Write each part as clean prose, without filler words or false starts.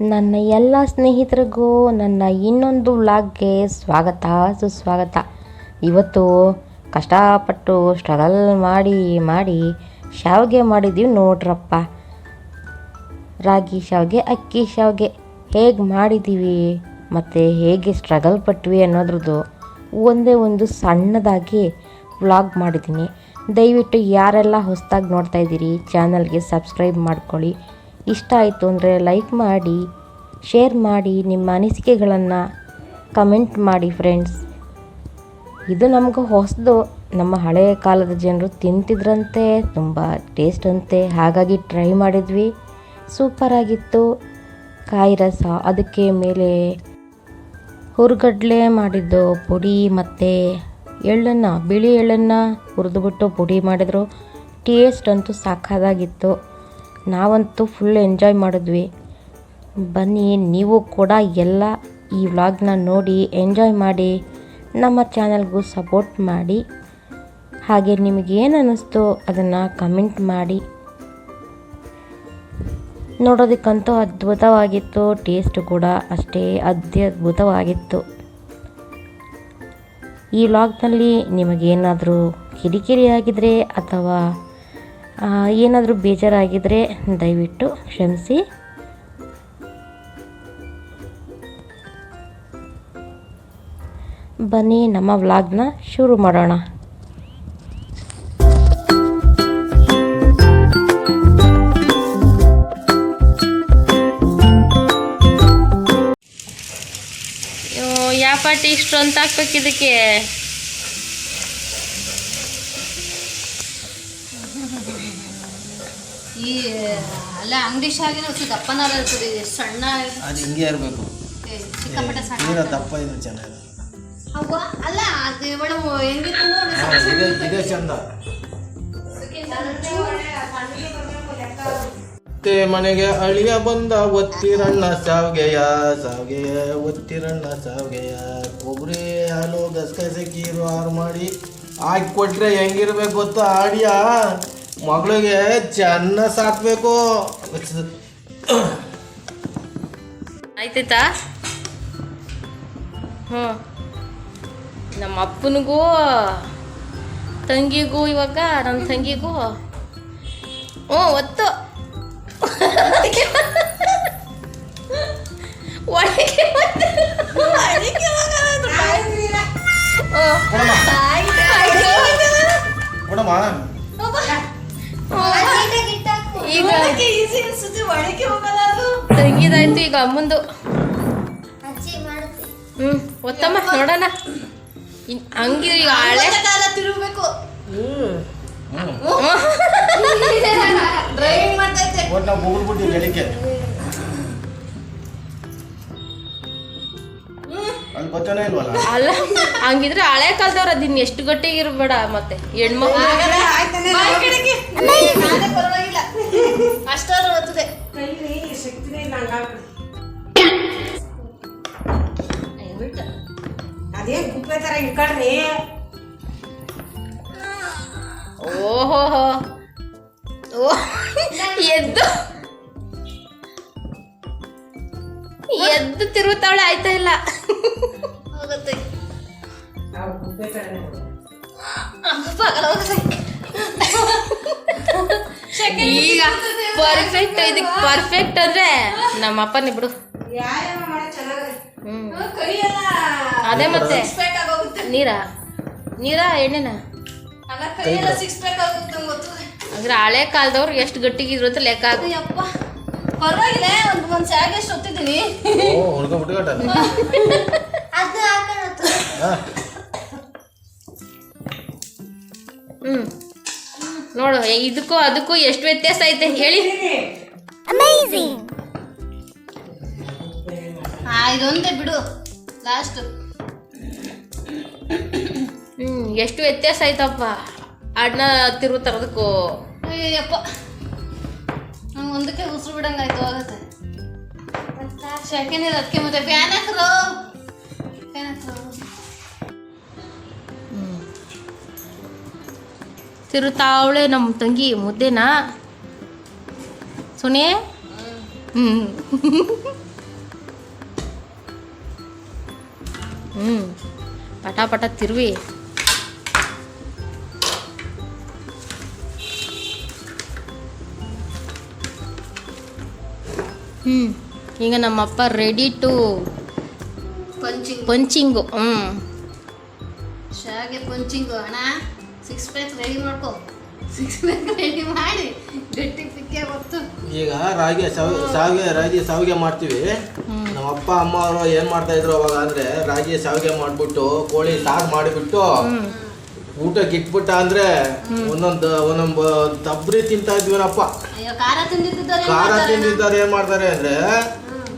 ನನ್ನ ಎಲ್ಲ ಸ್ನೇಹಿತರಿಗೂ ನನ್ನ ಇನ್ನೊಂದು ವ್ಲಾಗ್ಗೆ ಸ್ವಾಗತ ಸುಸ್ವಾಗತ. ಇವತ್ತು ಕಷ್ಟಪಟ್ಟು ಸ್ಟ್ರಗಲ್ ಮಾಡಿ ಶಾವಿಗೆ ಮಾಡಿದ್ದೀವಿ ನೋಡ್ರಪ್ಪ. ರಾಗಿ ಶಾವಿಗೆ, ಅಕ್ಕಿ ಶಾವಿಗೆ ಹೇಗೆ ಮಾಡಿದ್ದೀವಿ ಮತ್ತು ಹೇಗೆ ಸ್ಟ್ರಗಲ್ ಪಟ್ವಿ ಅನ್ನೋದ್ರದ್ದು ಒಂದು ಸಣ್ಣದಾಗಿ ವ್ಲಾಗ್ ಮಾಡಿದ್ದೀನಿ. ದಯವಿಟ್ಟು ಯಾರೆಲ್ಲ ಹೊಸದಾಗಿ ನೋಡ್ತಾಯಿದ್ದೀರಿ ಚಾನಲ್ಗೆ ಸಬ್ಸ್ಕ್ರೈಬ್ ಮಾಡ್ಕೊಳ್ಳಿ. ಇಷ್ಟ ಆಯಿತು ಅಂದರೆ ಲೈಕ್ ಮಾಡಿ, ಶೇರ್ ಮಾಡಿ, ನಿಮ್ಮ ಅನಿಸಿಕೆಗಳನ್ನು ಕಮೆಂಟ್ ಮಾಡಿ ಫ್ರೆಂಡ್ಸ್. ಇದು ನಮಗೂ ಹೊಸದು, ನಮ್ಮ ಹಳೆಯ ಕಾಲದ ಜನರು ತಿಂತಿದ್ರಂತೆ, ತುಂಬ ಟೇಸ್ಟ್ ಅಂತೆ, ಹಾಗಾಗಿ ಟ್ರೈ ಮಾಡಿದ್ವಿ. ಸೂಪರಾಗಿತ್ತು. ಕಾಯಿ ರಸ, ಅದಕ್ಕೆ ಮೇಲೆ ಹುರ್ಗಡ್ಲೆ ಮಾಡಿದ್ದು ಪುಡಿ ಮತ್ತು ಎಳ್ಳನ್ನು, ಬಿಳಿ ಎಳ್ಳನ್ನು ಹುರಿದುಬಿಟ್ಟು ಪುಡಿ ಮಾಡಿದ್ರು. ಟೇಸ್ಟ್ ಅಂತೂ ಸಾಕಾಗಿತ್ತು. ನಾವಂತೂ ಫುಲ್ ಎಂಜಾಯ್ ಮಾಡಿದ್ವಿ. ಬನ್ನಿ ನೀವು ಕೂಡ ಎಲ್ಲ ಈ ವ್ಲಾಗ್ನ ನೋಡಿ ಎಂಜಾಯ್ ಮಾಡಿ, ನಮ್ಮ ಚಾನಲ್ಗೂ ಸಪೋರ್ಟ್ ಮಾಡಿ. ಹಾಗೆ ನಿಮಗೇನು ಅನ್ನಿಸ್ತು ಅದನ್ನು ಕಮೆಂಟ್ ಮಾಡಿ. ನೋಡೋದಕ್ಕಂತೂ ಅದ್ಭುತವಾಗಿತ್ತು, ಟೇಸ್ಟ್ ಕೂಡ ಅಷ್ಟೇ ಅದ್ಭುತವಾಗಿತ್ತು. ಈ ವ್ಲಾಗ್ನಲ್ಲಿ ನಿಮಗೇನಾದರೂ ಕಿರಿಕಿರಿ ಆಗಿದರೆ ಅಥವಾ ಏನಾದರೂ ಬೇಜಾರಾಗಿದ್ದರೆ ದಯವಿಟ್ಟು ಕ್ಷಮಿಸಿ. ಬನ್ನಿ ನಮ್ಮ ವ್ಲಾಗ್ನ ಶುರು ಮಾಡೋಣ. ಯಾವ ಪಾಟಿ ಇಷ್ಟು ಅಂತ ಹಾಕ್ಬೇಕು ಇದಕ್ಕೆ? ಈ ಅಲ್ಲ ಅಂಗಡಿ ಶಾವಿಗೆ ದಪ್ಪನಾರ ಇರ್ತದೆ, ಸಣ್ಣ ಅದು ಹಿಂಗೆ ಇರಬೇಕು. ಸಿಕ್ಕಾಪಟ್ಟೆ ಸಣ್ಣ ತೀರಾ ದಪ್ಪ ಇದು ಚೆನ್ನಾಗಿ. ಅವ್ವ ಅಲ್ಲ ಅದು ಒಳಗೆ ಹೆಂಗಿತ್ತು ಇದೇ ಚಂದ. ಮನೆಗೆ ಅಳಿಯ ಬಂದ ಒತ್ತಿರಣ್ಣ ಸಾವಿಗೆಯ ಒತ್ತಿರಣ್ಣ ಸಾವಿಗೆಯ ಕೊಬ್ಬರಿ ಹಾಲು ಗಸಗಸೆ ಕೀರು ಆರು ಮಾಡಿ ಹಾಕಿ ಕೊಟ್ರೆ ಹೆಂಗಿರ್ಬೇಕು ಗೊತ್ತಾ? ಆಡಿಯ ಮಗಳಿಗೆ ಚೆನ್ನ ಸಾಕ್ಬೇಕು. ಆಯ್ತಾಯ್ತಾ? ಹ್ಞೂ, ನಮ್ಮ ಅಪ್ಪನಿಗೂ ತಂಗಿಗೂ, ಇವಾಗ ನನ್ನ ತಂಗಿಗೂ ಒತ್ತು ಈಗ ತಂಗಿದಾಯ್ತು, ಈಗ ಅಮ್ಮಂದು. ಒತ್ತಮ್ಮ ನೋಡೋಣ. ಹಂಗೆ ಈಗ ಹಳೆ ತಿರುಗಬೇಕು. ಅಲ್ಲ, ಹಂಗಿದ್ರೆ ಹಳೆ ಕಾಲದವ್ರು ಅದಿನ್ ಎಷ್ಟು ಗಟ್ಟಿಗಿರ್ಬೇಡ. ಮತ್ತೆ ಹೆಣ್ಮಕ್ಳು ಅಷ್ಟಾದ್ರೂ ಓದ್ತದೆ. ಅದೇ ಗುಪ್ಪೆ ತರ ಇಟ್ಕೊಳ್ರಿ. ಓಹೋ ಎದ್ದು ತಿರುಗುತ್ತಾವಳೆ. ಆಯ್ತಾ ಇಲ್ಲ ಹೋಗುತ್ತೆ ಗುಪ್ಪೆ ತರ ಈಗ ಪರ್ಫೆಕ್ಟ್. ಇದಕ್ಕೆ ಪರ್ಫೆಕ್ಟ್ ಅಂದ್ರೆ ನಮ್ಮ ಅಪ್ಪನೇ ಬಿಡು. ಅದೇ ಮತ್ತೆ ನೀರಾ ಎಣ್ಣೆನ ಅಂದ್ರೆ ಹಳೆ ಕಾಲದವ್ರು ಎಷ್ಟು ಗಟ್ಟಿಗಿದ್ರು ಅಂತ ಲೆಕ್ಕ. ಪರವಾಗಿಲ್ಲ, ಒಂದು ಶಾವಿಗೆ ಎಷ್ಟು ಹೊತ್ತಿದ್ದೀನಿ. ನೋಡು, ಇದಕ್ಕೂ ಅದಕ್ಕೂ ಎಷ್ಟು ವ್ಯತ್ಯಾಸ ಐತೆ ಹೇಳಿ. ಇದೊಂದೇ ಬಿಡು ಲಾಸ್ಟ್. ಎಷ್ಟು ವ್ಯತ್ಯಾಸ ಆಯ್ತಪ್ಪ ಅಣ್ಣ ತಿರುಗುತ್ತಾರದಕ್ಕೂ. ಅಯ್ಯಪ್ಪ, ನಂಗೆ ಒಂದಕ್ಕೆ ಉಸಿರು ಬಿಡಂಗಾಯ್ತು. ಆಗುತ್ತೆ ಸೆಕೆಂಡ್ ಅದಕ್ಕೆ ಮತ್ತೆ ಫ್ಯಾನ್ ಹಾಕ್ರು. ತಿರುತಾವಳೆ ನಮ್ಮ ತಂಗಿ ಮುದ್ದೆನಾ ಸೋನೆ. ಪಟ ಪಟ ತಿರುವಿ ಈಗ ನಮ್ಮಪ್ಪ ರೆಡಿ ಟು ಪಂಚಿಂಗು. ಶಾವಿಗೆ ಪಂಚಿಂಗು. ಅಣ್ಣ 6 ಪ್ಯಾಕ್ ರೆಡಿ ಮಾಡ್ಕೊ. 6 ಪ್ಯಾಕ್ ರೆಡಿ ಮಾಡಿ ಗಟ್ಟಿ ಪಿಕ್ಕೆ ಗೊತ್ತು. ಈಗ ರಾಗಿ ಸಾವಿಗೆ ಮಾಡ್ತೀವಿ. ನಮ್ಮ ಅಪ್ಪ ಅಮ್ಮ ಅವರು ಏನ್ ಮಾಡ್ತಾ ಇದ್ರು ಅವಾಗ ಅಂದ್ರೆ ರಾಗಿ ಸಾವಿಗೆ ಮಾಡ್ಬಿಟ್ಟು ಕೋಳಿ ಸಾರು ಮಾಡಿಬಿಟ್ಟು ಊಟಕ್ಕೆ ಇಟ್ಬಿಟ್ಟ ಅಂದ್ರೆ ಒಂದೊಂದು ತಬ್ರಿ ತಿಂತಾ ಇದ್ವಿನಪ್ಪ. ಅಯ್ಯೋ ಖಾರ ತಿಂದಿದ್ದಾರೆ ಏನ್ ಮಾಡ್ತಾರೆ ಅಂದ್ರೆ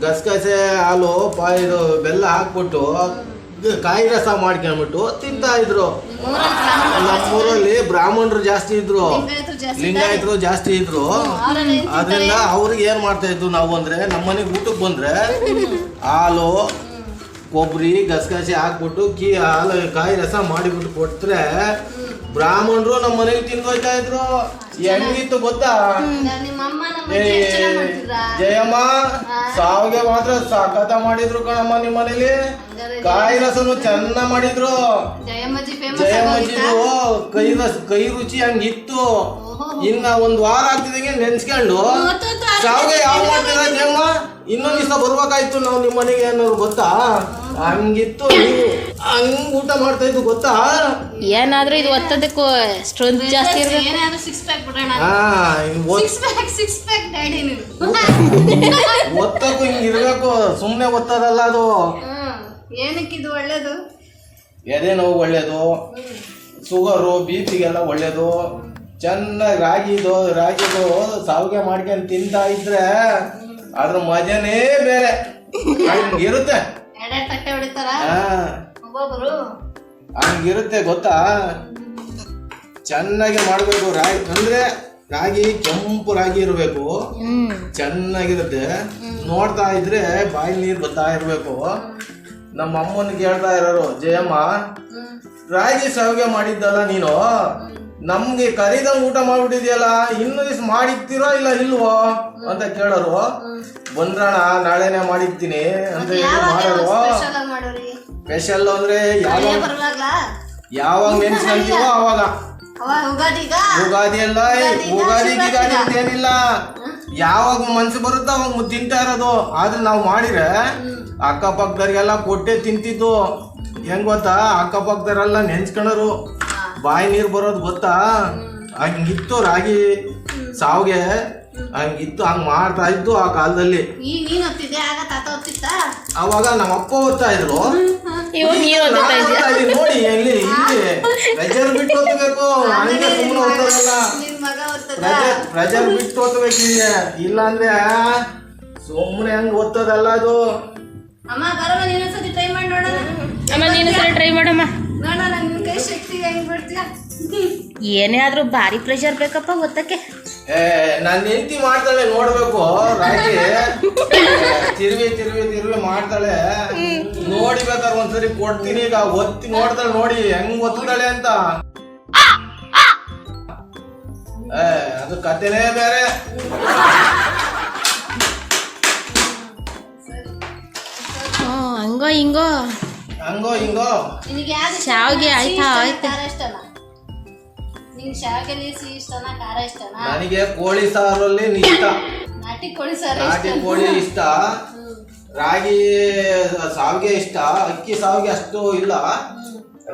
ಗಸಗಸೆ ಹಾಲು ಇದು ಬೆಲ್ಲ ಹಾಕ್ಬಿಟ್ಟು ಕಾಯಿ ರಸ ಮಾಡ್ಕೊಂಡ್ಬಿಟ್ಟು ತಿಂತಾ ಇದ್ರು. ನಮ್ಮೂರಲ್ಲಿ ಬ್ರಾಹ್ಮಣರು ಜಾಸ್ತಿ ಇದ್ರು, ಲಿಂಗಾಯತರು ಜಾಸ್ತಿ ಇದ್ರು. ಅದರಿಂದ ಅವ್ರಿಗೆ ಏನ್ ಮಾಡ್ತಾ ಇದ್ವು ನಾವು ಅಂದ್ರೆ ನಮ್ಮನೆಗೆ ಊಟಕ್ಕೆ ಬಂದ್ರೆ ಹಾಲು ಕೊಬ್ಬರಿ ಗಸಗಸೆ ಹಾಕ್ಬಿಟ್ಟು ಹಾಲು ಕಾಯಿ ರಸ ಮಾಡಿಬಿಟ್ಟು ಕೊಟ್ರೆ ಬ್ರಾಹ್ಮಣರು ನಮ್ಮ ಮನೆಗೆ ತಿಂದು ಹೋಯ್ತಾ ಇದ್ರು. ಹೆಂಗಿತ್ತು ಗೊತ್ತಾ? ಜಯಮ್ಮ ಸಾವಿಗೆ ಮಾತ್ರ ಸಖತ ಮಾಡಿದ್ರು ಕಣಮ್ಮ. ನಿಮ್ಮ ಮನೇಲಿ ಕಾಯಿ ರಸನು ಚೆನ್ನಾಗ್ ಮಾಡಿದ್ರು. ಜಯಮ್ಮಜಿದು ಕೈ ರುಚಿ ಹಂಗಿತ್ತು. ಇನ್ನ ಒಂದ್ ವಾರ ಆಗ್ತಿದಂಗೆ ನೆನ್ಸ್ಕೊಂಡು ಸಾವಿಗೆ ಯಾವ ಮಾಡ್ತೀರ ಜಯಮ್ಮ? ಇನ್ನೊಂದ್ ದಿವಸ ಬರ್ಬೇಕಾಯ್ತು ನಾವು ನಿಮ್ಮ ಮನೆಗೆ ಅನ್ನೋರು ಗೊತ್ತಾ? ಹಂಗಿತ್ತು. ಹಂಗ್ ಊಟ ಮಾಡ್ತಾ ಇದ್ದು ಗೊತ್ತಾ? ಏನಾದ್ರೂ ಇದು ಒತ್ತದಕ್ಕೂ ಸ್ಟ್ರೆಂತ್ ಜಾಸ್ತಿ ಇರಬೇಕು. ಒತ್ತಕ್ಕೂ ಹಿಂಗ್ ಇರ್ಬೇಕು, ಸುಮ್ನೆ ಒತ್ತದಲ್ಲ ಅದು. ಏನಕ್ಕಿದು ಒಳ್ಳೇದು? ಎದೆ ನೋವು ಒಳ್ಳೇದು, ಶುಗರು ಬಿಪಿಗೆಲ್ಲ ಒಳ್ಳೇದು. ಚೆನ್ನಾಗಿ ರಾಗಿದು ಸಾವಿಗೆ ಮಾಡ್ಕೊಂಡು ತಿಂತಾ ಇದ್ರೆ ಅದ್ರ ಮಜಾನೇ ಬೇರೆ. ಹಂಗಿರುತ್ತೆ, ಹಂಗಿರುತ್ತೆ ಗೊತ್ತಾ? ಚೆನ್ನಾಗಿ ಮಾಡ್ಬೇಕು. ರಾಗಿ ಕೆಂಪು ರಾಗಿ ಇರ್ಬೇಕು, ಚೆನ್ನಾಗಿರುತ್ತೆ. ನೋಡ್ತಾ ಇದ್ರೆ ಬಾಯಿ ನೀರು ಬರ್ತಾ ಇರ್ಬೇಕು. ನಮ್ಮ ಅಮ್ಮನ ಕೇಳ್ತಾ ಇರೋರು, ಜಯಮ್ಮ ರಾಗಿ ಸಾವಿಗೆ ಮಾಡಿದ್ದಲ್ಲ ನೀನು, ನಮ್ಗೆ ಕರಿದಂಗ್ ಊಟ ಮಾಡ್ಬಿಟ್ಟಿದ್ಯಲ್ಲ, ಇನ್ನು ದಿವ್ಸ ಮಾಡಿರ್ತೀರೋ ಇಲ್ಲ ಇಲ್ವೋ ಅಂತ ಕೇಳೋರು. ಬಂದ್ರಣ ನಾಳೆನೆ ಮಾಡಿರ್ತೀನಿ ಅಂತ ಮಾಡೋರು. ಸ್ಪೆಷಲ್ ಅಂದ್ರೆ ಯಾವಾಗ ನೆನ್ಸ್ಕೊಂತೀವೋ ಅವಾಗ. ಯುಗಾದಿ ಅಲ್ಲ, ಯುಗಾದಿ ಅಂತ ಏನಿಲ್ಲ, ಯಾವಾಗ ಮನ್ಸು ಬರುತ್ತೋ ಅವಾಗ ತಿಂತಾ ಇರೋದು. ಆದ್ರೆ ನಾವು ಮಾಡಿದ್ರೆ ಅಕ್ಕಪಕ್ಕದವ್ರಿಗೆಲ್ಲ ಕೊಟ್ಟೆ ತಿಂತಿದ್ದು. ಹೆಂಗ್ ಗೊತ್ತಾ? ಅಕ್ಕಪಕ್ಕದವರೆಲ್ಲ ನೆನ್ಸ್ಕೊಳೋರು, ಬಾಯಿ ನೀರು ಬರೋದು ಗೊತ್ತಾ? ಹಂಗಿತ್ತು ರಾಗಿ ಸಾವಿಗೆ, ಹಂಗಿತ್ತು. ಹಂಗ್ ಮಾಡ್ತಾ ಇದ್ದು ಆ ಕಾಲದಲ್ಲಿ. ಅವಾಗ ನಮ್ಮ ಅಪ್ಪ ಓದ್ತಾ ಇದ್ರು, ನೋಡಿ ಇಲ್ಲಿ ಪ್ರೆಜರ್ ಬಿಟ್ಟು ಓದ್ಬೇಕು, ಹಂಗೆ ಸುಮ್ಮನೆ ಓದ್ತಾರಲ್ಲ. ಪ್ರೆಜರ್ ಬಿಟ್ಟು ಓದ್ಬೇಕು ಇಲ್ಲಿ, ಇಲ್ಲ ಅಂದ್ರೆ ಸುಮ್ಮನೆ ಹಂಗ ಓದ್ತದಲ್ಲ ಅದು. ಟ್ರೈ ಮಾಡಮ್ಮ. ಏನೇ ಆದ್ರೂ ಭಾರಿ ಪ್ರೆಷರ್ ಬೇಕಪ್ಪ ಗೊತ್ತಕ್ಕೆ. ನನ್ನ ಹೆಂಡತಿ ಮಾಡ್ತಾಳೆ ನೋಡ್ಬೇಕು. ರಾಗಿ ತಿರುವಿ ಮಾಡ್ತಾಳೆ, ನೋಡಿಬೇಕಾದ್ರೆ ಒಂದ್ಸರಿ ಕೊಡ್ತೀನಿ. ಈಗ ಒತ್ತಿ ನೋಡ್ತಾಳೆ, ನೋಡಿ ಹೆಂಗ್ ಒತ್ತಾಳೆ ಅಂತ. ಅದು ಕಥೆನೇ ಬೇರೆ. ಹಂಗೋ ಹಿಂಗೋ ಶಾವಿಗೆ ಆಯ್ತಾ? ನನಗೆ ಕೋಳಿ ಸಾರಲ್ಲಿ ಇಷ್ಟ, ನಾಟಿ ಕೋಳಿ ಇಷ್ಟ. ರಾಗಿ ಸಾವಿಗೆ ಇಷ್ಟ, ಅಕ್ಕಿ ಸಾವಿಗೆ ಅಷ್ಟು ಇಲ್ಲ.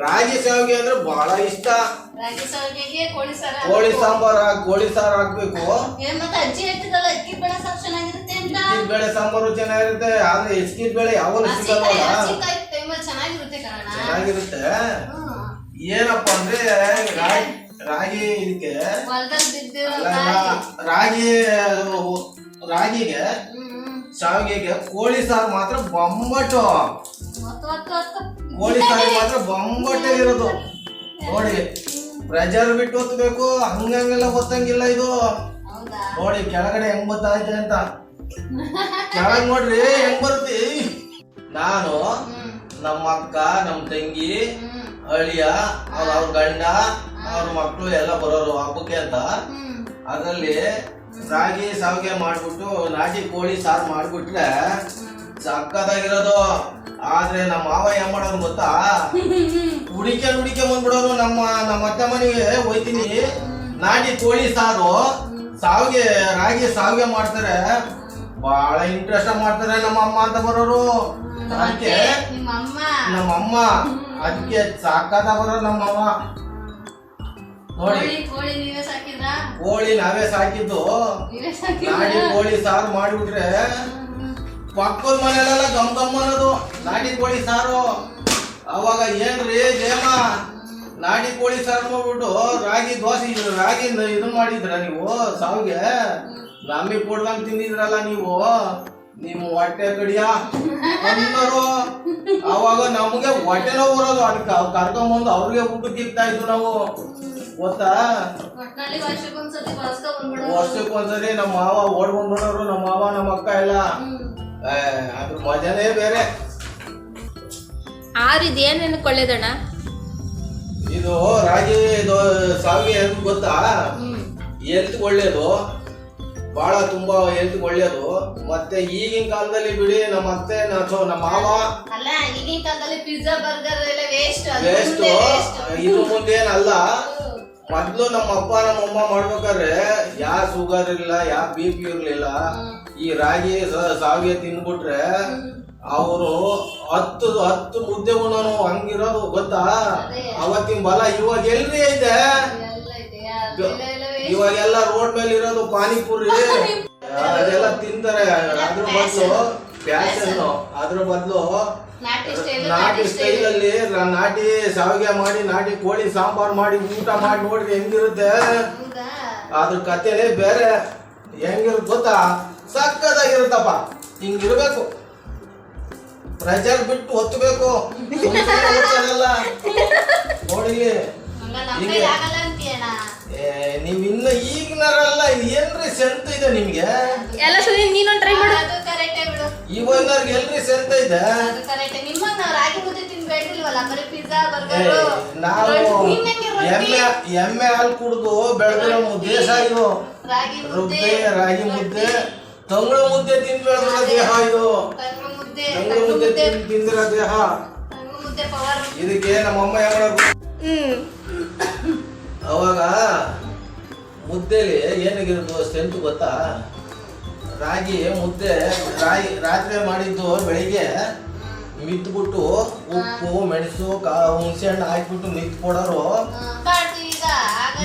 ರಾಗಿ ಸಾವಿಗೆ ಅಂದ್ರೆ ಬಹಳ ಇಷ್ಟ. ಕೋಳಿ ಸಾರು ಹಾಕ್ಬೇಕು. ಬೇಳೆ ಸಾಂಬಾರು ಚೆನ್ನಾಗಿರುತ್ತೆ. ಆದ್ರೆ ಹೆಚ್ಕಿದ ಬೇಳೆ ಯಾವಾಗ ಸಿಗಲ್ವಲ್ಲ, ಚೆನ್ನಾಗಿರುತ್ತೆ. ಏನಪ್ಪ ಅಂದ್ರೆ ರಾಗಿ ಇದಕ್ಕೆ ರಾಗಿಗೆ ಶಾವಿಗೆಗೆ ಕೋಳಿ ಸಾರು ಮಾತ್ರ ಬೊಂಬಟ್ಟು. ಕೋಳಿ ಸಾರು ಮಾತ್ರ ಬೊಂಬಟ್ಟಿರೋದು. ನೋಡಿ ಪ್ರೆಜರ್ ಬಿಟ್ಟು ಒತ್ತಬೇಕು, ಹಂಗಂಗೆಲ್ಲ ಒತ್ತಂಗಿಲ್ಲ ಇದು. ನೋಡಿ ಕೆಳಗಡೆ ಹೆಂಗ್ ಬರ್ತಾ ಇದೆ ಅಂತ. ಕೆಳಗ್ ನೋಡ್ರಿ ಹೆಂಗ್ ಬರುತ್ತೆ. ನಾನು ನಮ್ಮ ಅಕ್ಕ, ನಮ್ಮ ತಂಗಿ, ಅಳಿಯ, ಅವ್ರ ಗಂಡ, ಅವ್ರ ಮಕ್ಕಳು ಎಲ್ಲ ಬರೋರು ಹಬ್ಬಕ್ಕೆ ಅಂತ. ಅದ್ರಲ್ಲಿ ರಾಗಿ ಸಾವಿಗೆ ಮಾಡ್ಬಿಟ್ಟು ನಾಟಿ ಕೋಳಿ ಸಾರು ಮಾಡ್ಬಿಟ್ರೆ ಸಕ್ಕತ್ತಾಗಿರೋದು. ಆದ್ರೆ ನಮ್ಮ ಮಾವ ಏನ್ ಮಾಡೋರು ಗೊತ್ತಾ, ಹುಡಿಕೆ ಬಂದ್ಬಿಡೋರು. ನಮ್ಮ ಅತ್ತೆ ಮನೆಗೆ ಹೋಯ್ತೀನಿ, ನಾಟಿ ಕೋಳಿ ಸಾರು ಸಾವಿಗೆ ರಾಗಿ ಸಾವಿಗೆ ಮಾಡ್ತಾರೆ, ಬಹಳ ಇಂಟ್ರೆಸ್ಟ್ ಮಾಡ್ತಾರೆ ನಮ್ಮ ಅಮ್ಮ ಅಂತ ಬರೋರು. ಅದಕ್ಕೆ ನಮ್ಮಮ್ಮ ಅದಕ್ಕೆ ಸಾಕಾದ ಬರೋರು ನಮ್ಮಮ್ಮ. ನೋಡಿ ಕೋಳಿ ನಾವೇ ಸಾಕಿದ್ದು, ನಾಟಿ ಕೋಳಿ ಸಾರು ಮಾಡಿಬಿಟ್ರೆ ಪಕ್ಕದ ಮನೆಯಲ್ಲೆಲ್ಲ ಗಮ್ ಅನ್ನೋದು ನಾಟಿ ಕೋಳಿ ಸಾರು. ಅವಾಗ ಏನ್ರಿ ಜಯಮ್ಮ ನಾಟಿ ಕೋಳಿ ಸಾರು ಮಾಡ್ಬಿಟ್ಟು ರಾಗಿ ದೋಸೆ ರಾಗಿ ಇದು ಮಾಡಿದ್ರ ನೀವು ಸಾವಿಗೆ, ನಮಗೆ ಕೊಡ್ದಂಗ್ ತಿಂದಿದ್ರಲ್ಲ ನೀವು, ನಿಮ್ಮ ಹೊಟ್ಟೆ ಕಡಿಯ ಅನ್ನೋರು. ಅವಾಗ ನಮ್ಗೆ ಹೊಟ್ಟೆ ನೋವು ಬರೋದು, ಅದಕ್ಕೆ ಕರ್ಕೊಂಬಂದು ಅವ್ರಿಗೆ ಊಟಕ್ಕೆ ಇಕ್ತಾ ಇದ್ವು ನಾವು, ಗೊತ್ತಾ. ವರ್ಷಕ್ಕೊಂದ್ಸರಿ ನಮ್ಮ ಮಾವ ಓಡ್ ಬಂದ್ಬಿಡೋರು, ನಮ್ಮ ಮಾವ ನಮ್ಮ ಅಕ್ಕ ಎಲ್ಲ. ಅದ್ರ ಮಜಾನೇ ಬೇರೆ. ಇದು ಏನ್ ನೆನ್ಕೊಳ್ಳೇದಣ್ಣ? ಇದು ರಾಗಿ ಸಾವಿಗೆ ಹೆಲ್ತ್ ಗೊತ್ತಾ, ಹೆಲ್ತ್ ಒಳ್ಳೇದು, ಬಹಳ ತುಂಬಾ ಹೆಲ್ತ್ ಒಳ್ಳೇದು. ಮತ್ತೆ ಈಗಿನ ಕಾಲದಲ್ಲಿ ಬಿಡಿ, ನಮ್ಮ ಅತ್ತೆ ನಮ್ಮ ಮಾವ ಅಲ್ಲ, ಈಗಿನ ಕಾಲದಲ್ಲಿ ಪಿಜ್ಜಾ ಬರ್ಗರ್ ಎಲ್ಲ ವೇಸ್ಟ್. ಇದು ಮುಂದೇನಲ್ಲ. ಮೊದ್ಲು ನಮ್ಮ ಅಪ್ಪ ನಮ್ಮಮ್ಮ ಮಾಡ್ಬೇಕಾದ್ರೆ ಯಾ ಶುಗರ್ ಇರ್ಲಿಲ್ಲ, ಯಾ BP ಇರ್ಲಿಲ್ಲ. ಈ ರಾಗಿ ಸಾವಿಗೆ ತಿನ್ಬಿಟ್ರೆ ಅವರು 10 ಮುದ್ದೆ ಉಣ್ಣೋನು, ಹಂಗಿರೋದು ಗೊತ್ತಾ. ಅವತ್ತಿನ ಬಲ ಇವಾಗ ಎಲ್ರಿ ಐತೆ, ಇವಾಗೆಲ್ಲ ರೋಡ್ ಮೇಲೆ ಇರೋದು ಪಾನಿಪುರಿ ಅದೆಲ್ಲ ತಿಂತಾರೆ. ಅದ್ರ ಬದಲು ಫ್ಯಾಷನ್, ಅದ್ರ ಬದಲು ನಾಟಿ ಸ್ಟೈಲ್ ಅಲ್ಲಿ ನಾಟಿ ಸಾವಿಗೆ ಮಾಡಿ, ನಾಟಿ ಕೋಳಿ ಸಾಂಬಾರ್ ಮಾಡಿ ಊಟ ಮಾಡಿ ನೋಡ್ರಿ ಹೆಂಗಿರುತ್ತೆ. ಅದ್ರ ಕಥೆನೇ ಬೇರೆ. ಹೆಂಗಿರುತ್ತೆ ಗೊತ್ತಾ, ಸಕ್ಕದಾಗಿರುತ್ತಪ್ಪ. ಹಿಂಗಿರ್ಬೇಕು, ಪ್ರೆಷರ್ ಬಿಟ್ಟು ಒತ್ತಬೇಕು ನೋಡಿ. ನೀವ್ ಇನ್ನು ಈಗಿನವರೆಲ್ಲ ಏನ್ರಿ ಸೆಂತ್ ಇದೆ ನಿಮ್ಗೆ, ಎಲ್ಲ ಸರಿ ನೀನೊಂದು ಟ್ರೈ ಮಾಡು. ಇವಾಗಿನವ್ರಿಗೆ ಎಲ್ರಿ ಸೆಂತ್ ಇದೆ. ನಾವು ಎಮ್ಮೆ ಹಾಲು ಕುಡ್ದು ಬೆಳೆದಿರೋ ದೇಶ ಇದು. ರಾಗಿ ಮುದ್ದೆ, ತಂಗಳು ಮುದ್ದೆ ತಿಂದು ಬೆಳೆದಿರೋ ದೇಹ ಇದು. ತಂಗಳು ಮುದ್ದೆ ತಿಂದಿರೋ ದೇಹ. ಇದಕ್ಕೆ ನಮ್ಮಮ್ಮ ಅವಾಗ ಮುದ್ದೆಲಿ ಏನಾಗಿರೋದು ಸ್ಟ್ರೆಂತ್ ಗೊತ್ತಾ, ರಾಗಿ ಮುದ್ದೆ ರಾತ್ರಿ ಮಾಡಿದ್ದು ಬೆಳಿಗ್ಗೆ ಮಿತ್ಬಿಟ್ಟು ಉಪ್ಪು ಮೆಣಸು ಹುಣಸೆ ಹಣ್ಣು ಹಾಕ್ಬಿಟ್ಟು ಮಿತ್ ಕೊಡೋರು.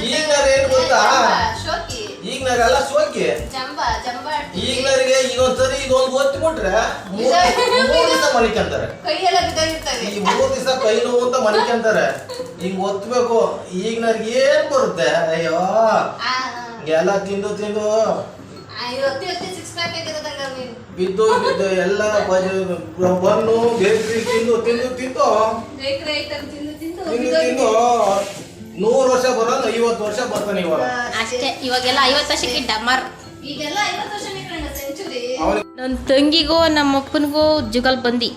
ಈಗಿನವ್ರು ಏನ್ ಗೊತ್ತಾ, ಈಗಿನವ್ರೆಲ್ಲ ಶೋಕಿ. ಈಗಿನವ್ರಿಗೆ ಇದೊಂದ್ಸರಿ ಇದೊಂದು ಒತ್ತಿಬಿಟ್ರೆ 3 ದಿವಸ ಮನಿಕಂತಾರೆ. ಈ 3 ದಿವಸ ಕೈ ನೋವು ಅಂತ ಮನಿಕಂತಾರೆ. ಹಿಂಗ್ ಒತ್ತಬೇಕು. ಈಗಿನವ್ರಿಗೆ ಏನ್ ಬರುತ್ತೆ, ಅಯ್ಯೋ ಎಲ್ಲ ತಿಂದು ಬಿದ್ದು ಎಲ್ಲ ಬನ್ನು ಬೇಕ್ರಿ ತಿಂದು 100 ವರ್ಷ ಬರೋದು 50 ವರ್ಷ ಬರ್ತಾನೆ ಇವಾಗ ಅಷ್ಟೇ. ಇವಾಗೆಲ್ಲ 50 ವರ್ಷಕ್ಕೆ ಡಮರ್. ಈಗೆಲ್ಲ 50 ವರ್ಷ ಸೆಂಚುರಿ. ನನ್ನ ತಂಗಿಗೂ ನಮ್ಮ ಅಪ್ಪನಿಗೂ ಜುಗಲ್ ಬಂದಿ.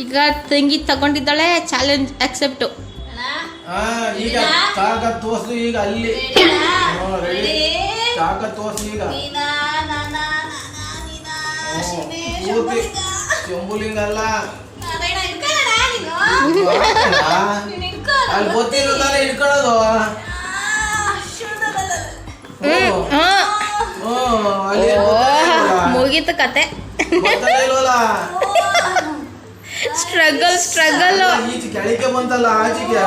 ಈಗ ತಂಗಿ ತಗೊಂಡಿದ್ದಾಳೆ, ಚಾಲೆಂಜ್ ಅಕ್ಸೆಪ್ಟು. ಈಗ ತಾಕತ್ ತೋರ್ಸು, ಈಗ ಅಲ್ಲಿ ತಾಕತ್ ತೋರ್ಸು. ಈಗ ಚೆಂಬುಲಿಂಗ ಅಲ್ಲ, ಅಲ್ಲಿ ಗೊತ್ತಿರುತ್ತಾನೆ ಇಟ್ಕೊಳ್ಳೋದು. ಮುಗೀತು ಕತೆ. ಸ್ಟ್ರಗಲ್ ಈಚೆ ಕೆಳಗೆ ಬಂತಲ್ಲ, ಆಚೆಗೆ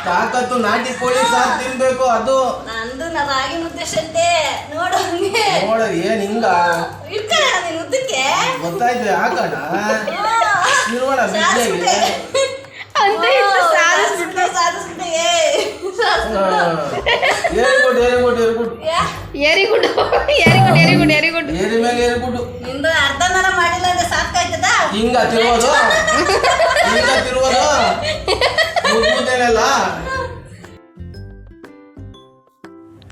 ತಾಕತ್ತು ನಾಟಿ ಕೋಳಿ ಸಾರು ತಿನ್ಬೇಕು. ಅದು ರಾಗಿ ಮುದ್ದೆ ಶೆಟ್ಟೆ ನೋಡು, ಏನ್ ಹಿಂಗ ಗೊತ್ತಾಯ್ತು. ಹಾಕೋಣ ಇರೋಣ ಬಿಸಿಲಿಗೆ. ಅರ್ಧನಾರ ಮಾಡಿಲ್ಲ ಅಂದ್ರೆ ಸಾಕಾಯ್ತದ. ಹಿಂಗ ತಿರುವುದು ಮುದ್ದೇನಲ್ಲ.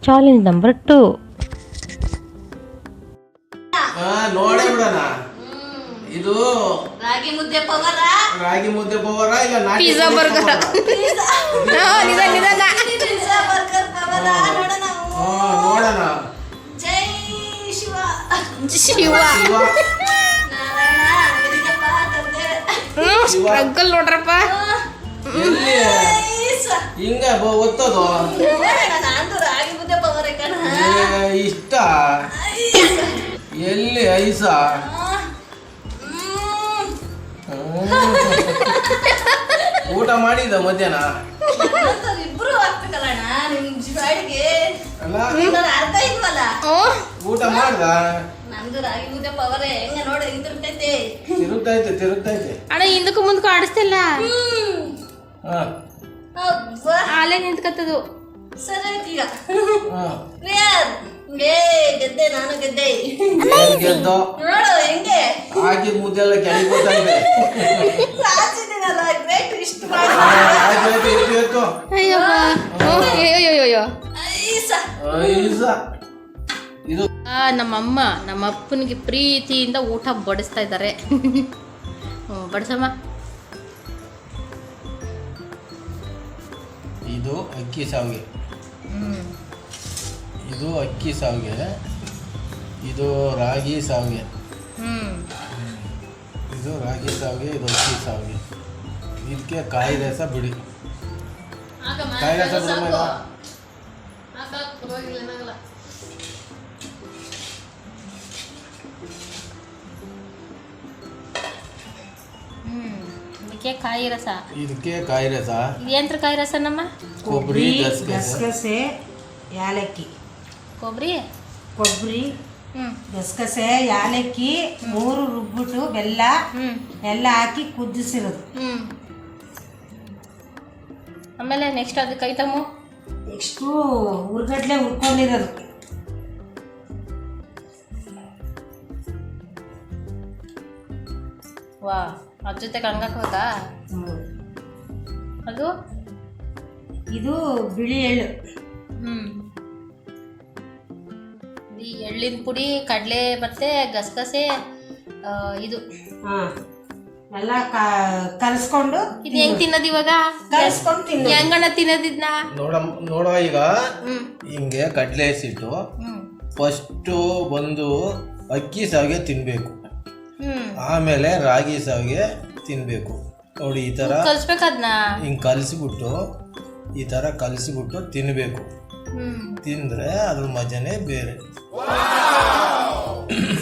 Challenge number 2. ನೋಡೇ ಬಿಡೋಣ. ಇದು ರಾಗಿ ಮುದ್ದೆ ಪವರ ಇಲ್ಲ ನಾಟಿ pizza burger. Pizza burger power ನೋಡೋಣ. ಶಿವ ಶಿವ ಸ್ಟ್ರಗಲ್ ನೋಡ್ರಪ್ಪ. ಎಲ್ಲಿ ಹಿಂಗ ಒತ್ತದು ಇಷ್ಟ ಎಲ್ಲಿ ಐಸ ಊಟ ಮಾಡಿದ ಮಧ್ಯಾಹ್ನ ಇಬ್ರು ಆಗ್ಬೇಕಲ್ಲ ನಿಮ್ ಅಡಿಗೆ ಅಲ್ಲ ಅರ್ಧ ಇಲ್ವಲ್ಲ. ಊಟ ಮಾಡ್ದ ನಂದು ರಾಗಿ ಮುದ್ದೆ ಪವರೇ ಹೆಂಗ ನೋಡಿ ತಿರುಗ್ತೈತೆ. ತಿರುಗ್ತೈತೆ ಅಣ್ಣ ಹಿಂದಕ್ಕೂ ಮುಂದಕ್ಕೂ ಆಡಿಸ್ತಿಲ್ಲ, ಹಾ ಹಾಲೇ ನಿಂತ್ಕತ್ತದು. ಸರಿ ಆಯ್ತು ಈಗ. ಹಾ ಕ್ಲಿಯರ್. ಗೆದ್ದೆ ನಾನು ಗೆದ್ದೆ. ಗೆದ್ದೋ ನೋಡು ಹೆಂಗೆ ಹಾಕಿದ ಮುದ್ದೆ ಎಲ್ಲ ಕೆಳಗೋತಾ ಇದೆ. ಸಾಚಿದ್ದೀನಲ್ಲ ಗ್ರೇಟ್ ಇಷ್ಟು ಮಾಡಿ. ಅಯ್ಯೋ ಐಸ ಐಸ ಇದು ನಮ್ಮಮ್ಮ ನಮ್ಮ ಅಪ್ಪನಿಗೆ ಪ್ರೀತಿಯಿಂದ ಊಟ ಬಡಿಸ್ತಾ ಇದ್ದಾರೆ. ಬಡಿಸಮ್ಮ. ಇದು ಅಕ್ಕಿ ಸಾವಿಗೆ, ಇದು ಅಕ್ಕಿ ಸಾವಿಗೆ, ಇದು ರಾಗಿ ಸಾವಿಗೆ, ಇದು ರಾಗಿ ಸಾವಿಗೆ, ಇದು ಅಕ್ಕಿ ಸಾವಿಗೆ. ಇದಕ್ಕೆ ಕಾಯಿ ರಸ ಬಿಡಿ. ಕಾಯಿ ರಸ ಬಿಡೋಲ್ಲ. ಇದಕ್ಕೆ ಕಾಯಿ ರಸ. ಇದಕ್ಕೆ ಕಾಯಿ ರಸ. ಇದೇಂತ್ರ ಕಾಯಿ ರಸ ನಮ್ಮ? ಕೊಬ್ಬರಿ, ಗಸಗಸೆ, ಯಾಲಕ್ಕಿ. ಕೊಬ್ಬರಿ, ಗಸಗಸೆ, ಯಾಲಕ್ಕಿ 3 ರುಬ್ಬಿಟ್ಟು ಬೆಲ್ಲ ಎಲ್ಲ ಹಾಕಿ ಕುದಿಸಿರೋದು. ಆಮೇಲೆ ನೆಕ್ಸ್ಟ್ ಅದಕ್ಕೆ ಐಟಮು ನೆಕ್ಸ್ಟು ಹುರ್ಗಡ್ಲೆ ಹುರ್ಕೊಂಡಿರೋದು. ವಾ, ಅದ್ರ ಜೊತೆ ಕಣ್ಗಾಕ್ಬೇಕಾ ಅದು? ಇದು ಬಿಳಿ ಎಳ್ಳು. ಈ ಎಳ್ಳಿನ ಪುಡಿ, ಕಡಲೆ ಮತ್ತೆ ಗಸಗಸೆ, ಇದು ಎಲ್ಲ ಕಲಸ್ಕೊಂಡು. ಇದು ಹೆಂಗ್ ತಿನ್ನೋದು ಇವಾಗ? ಕಲಸ್ಕೊಂಡು ತಿನ್ನೋದು. ಹೆಂಗಣ್ಣ ತಿನ್ನೋದಿದ್ನ? ನೋಡ ಈಗ ಹಿಂಗೆ ಕಡಲೆ ಹಸಿಟ್ಟು ಫಸ್ಟು ಬಂದು ಅಕ್ಕಿ ಸಾವಿಗೆ ತಿನ್ಬೇಕು, ಆಮೇಲೆ ರಾಗಿ ಸಾವಿಗೆ ತಿನ್ಬೇಕು. ನೋಡಿ ಈ ತರ ಕಲ್ಸ್ಬೇಕದ್ನ ಹಿಂಗ್ ಕಲಸಿಬಿಟ್ಟು ಈ ತರ ಕಲಸಿಬಿಟ್ಟು ತಿನ್ಬೇಕು. ತಿಂದ್ರೆ ಅದ್ರ ಮಜಾನೇ ಬೇರೆ.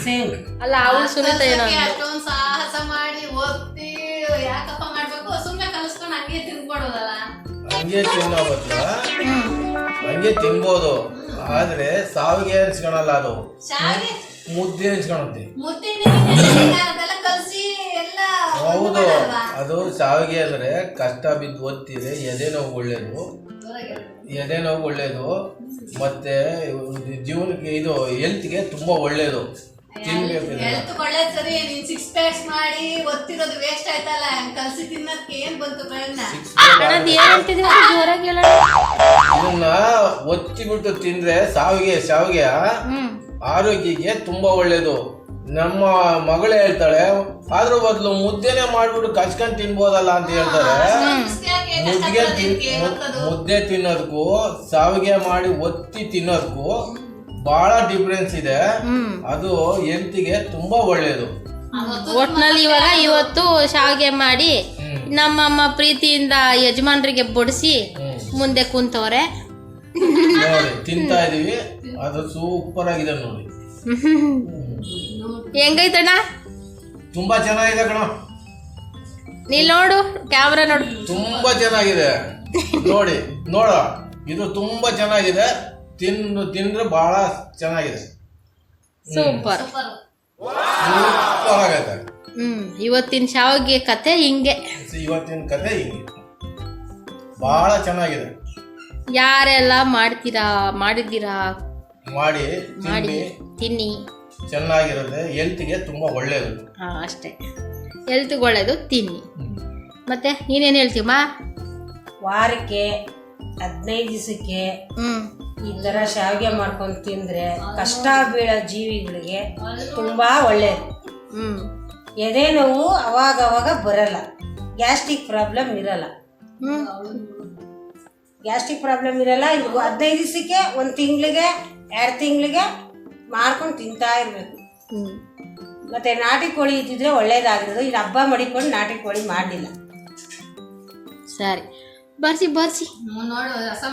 ಸೇಮ್ ಅಲ್ಲ ಅವಳು ಸುನೀತ ಏನೋ ಅಷ್ಟೊಂದು ಸಾಹಸ ಮಾಡಿ ಒತ್ತಿ ಯಾಕಪ್ಪ ಮಾಡ್ಬೇಕು, ಸುಮ್ಮನೆ ಕಲಿಸ್ಕೊಂಡು ಹಂಗೆ ತಿನ್ಕೊಡೋದಲ್ಲ. ಹಂಗೆ ತಿನ್ನೋಬತ್ಲ ಹಂಗೆ ತಿನ್ಬೋದು, ಆದ್ರೆ ಸಾವಿಗೆ ಅನ್ಸ್ಕೊಳಲ್ಲ. ಅದು ಶಾವಿಗೆ ಮುದ್ದೆ ಅನ್ಸ್ಕೊಳುತ್ತೆ. ಅದೆಲ್ಲ ಕಲಸಿ ಎಲ್ಲ ಹೌದು, ಅದು ಸಾವಿಗೆ ಅಂದ್ರೆ ಕಷ್ಟ ಬಿದ್ದು ಒತ್ತಿದ್ರೆ ಎದೆ ನೋವು ಒಳ್ಳೇದು, ಎದೆ ನೋವು ಒಳ್ಳೇದು, ಮತ್ತೆ ಜೀವನಕ್ಕೆ ಇದು ಹೆಲ್ತ್ಗೆ ತುಂಬಾ ಒಳ್ಳೇದು. ತಿನ್ಬೇಕು. ಹೆಲ್ತ್ ಒಳ್ಳೇದು ಸರಿ, ನೀನ್ 6 ಪ್ಯಾಕ್ಸ್ ಮಾಡಿ ಒತ್ತಿರೋದು ವೇಸ್ಟ್ ಆಯ್ತಲ್ಲ. ಕಲಸಿ ತಿನ್ನೋದಕ್ಕೆ ಏನ್ ಬಂತು ಪ್ರಯೋಜನ? ಜೋರಾಗಿ ಇದನ್ನ ಒತ್ತಿಬಿಟ್ಟು ತಿಂದ್ರೆ ಸಾವಿಗೆ ಆರೋಗ್ಯಕ್ಕೆ ತುಂಬಾ ಒಳ್ಳೇದು. ನಮ್ಮ ಮಗಳು ಹೇಳ್ತಾಳೆ, ಅದ್ರ ಬದಲು ಮುದ್ದೆನೆ ಮಾಡ್ಬಿಟ್ಟು ಕಚ್ಕೊಂಡ್ ತಿನ್ಬೋದಲ್ಲ ಅಂತ ಹೇಳ್ತಾರೆ. ಮುದ್ದೆ ತಿನ್ನೋದಕ್ಕೂ ಸಾವಿಗೆ ಮಾಡಿ ಒತ್ತಿ ತಿನ್ನೋದಕ್ಕೂ ಬಹಳ ಡಿಫ್ರೆನ್ಸ್ ಇದೆ. ಅದು ಹೆಲ್ತಿಗೆ ತುಂಬಾ ಒಳ್ಳೇದು. ಒಟ್ನಲ್ಲಿ ಇವಾಗ ಇವತ್ತು ಶಾವಿಗೆ ಮಾಡಿ ನಮ್ಮಮ್ಮ ಪ್ರೀತಿಯಿಂದ ಯಜಮಾನ್ರಿಗೆ ಬಡಿಸಿ ಮುಂದೆ ಕುಂತವ್ರೆ. ನೋಡಿ ತಿಂತಾ ಇದೀವಿ, ಅದು ಸೂಪರ್ ಆಗಿದೆ ನೋಡಿ. ಹೆಂಗೈತಣ್ಣ? ತುಂಬಾ ಚೆನ್ನಾಗಿದೆ ಕಣ. ನೀ ನೋಡು, ಕ್ಯಾಮ್ರಾ ನೋಡು. ತುಂಬಾ ಚೆನ್ನಾಗಿದೆ. ನೋಡಿ ನೋಡ, ಇದು ತುಂಬಾ ಚೆನ್ನಾಗಿದೆ. ತಿಂದ್ರೆ ಬಹಳ ಚೆನ್ನಾಗಿದೆ. ಸೂಪರ್ ಸೂಪರ್ ಆಗೈತೆ. ಇವತ್ತಿನ ಶಾವಿಗೆ ಕತೆ ಹಿಂಗೆ. ಇವತ್ತಿನ ಕತೆ ಹಿಂಗೆ ಬಹಳ ಚೆನ್ನಾಗಿದೆ. ಯಾರೆಲ್ಲ ಮಾಡಿದ್ದೀರಾ ಮಾಡಿ ತಿನ್ನಿ, ಚೆನ್ನಾಗಿರುತ್ತೆ. ಹೆಲ್ತ್ಗೆ ತುಂಬಾ ಒಳ್ಳೇದು. ಅಷ್ಟೇ, ಹೆಲ್ತ್ಗೆ ಒಳ್ಳೇದು, ತಿನ್ನಿ. ಮತ್ತೆ ನೀನೇನು ಹೇಳ್ತೀವಮ್ಮ? ವಾರಕ್ಕೆ 15 ದಿವಸಕ್ಕೆ ಈ ಥರ ಶಾವಿಗೆ ಮಾಡ್ಕೊಂಡು ತಿಂದರೆ ಕಷ್ಟ ಬೀಳೋ ಜೀವಿಗಳಿಗೆ ತುಂಬ ಒಳ್ಳೆಯದು. ಎದೆ ನೋವು ಅವಾಗವಾಗ ಬರಲ್ಲ, ಗ್ಯಾಸ್ಟ್ರಿಕ್ ಪ್ರಾಬ್ಲಮ್ ಇರಲ್ಲ. ಗ್ಯಾಸ್ಟ್ರಿಕ್ ಪ್ರಾಬ್ಲಮ್ ಇರಲ್ಲ. ಇದು 15 ದಿವಸಕ್ಕೆ, 1 ತಿಂಗಳಿಗೆ, 2 ತಿಂಗಳಿಗೆ ಮಾಡ್ಕೊಂಡು ತಿಂತಾ ಇರಬೇಕು. ಮತ್ತೆ ನಾಟಿ ಕೋಳಿ ಇದ್ದಿದ್ರೆ ಒಳ್ಳೇದಾಗಿರೋದು. ಇದು ಹಬ್ಬ ಮಡಿಕೊಂಡು ನಾಟಿ ಕೋಳಿ ಮಾಡಲಿಲ್ಲ. ಸರಿ ಬರ್ಸಿ ನೋಡು ರಸ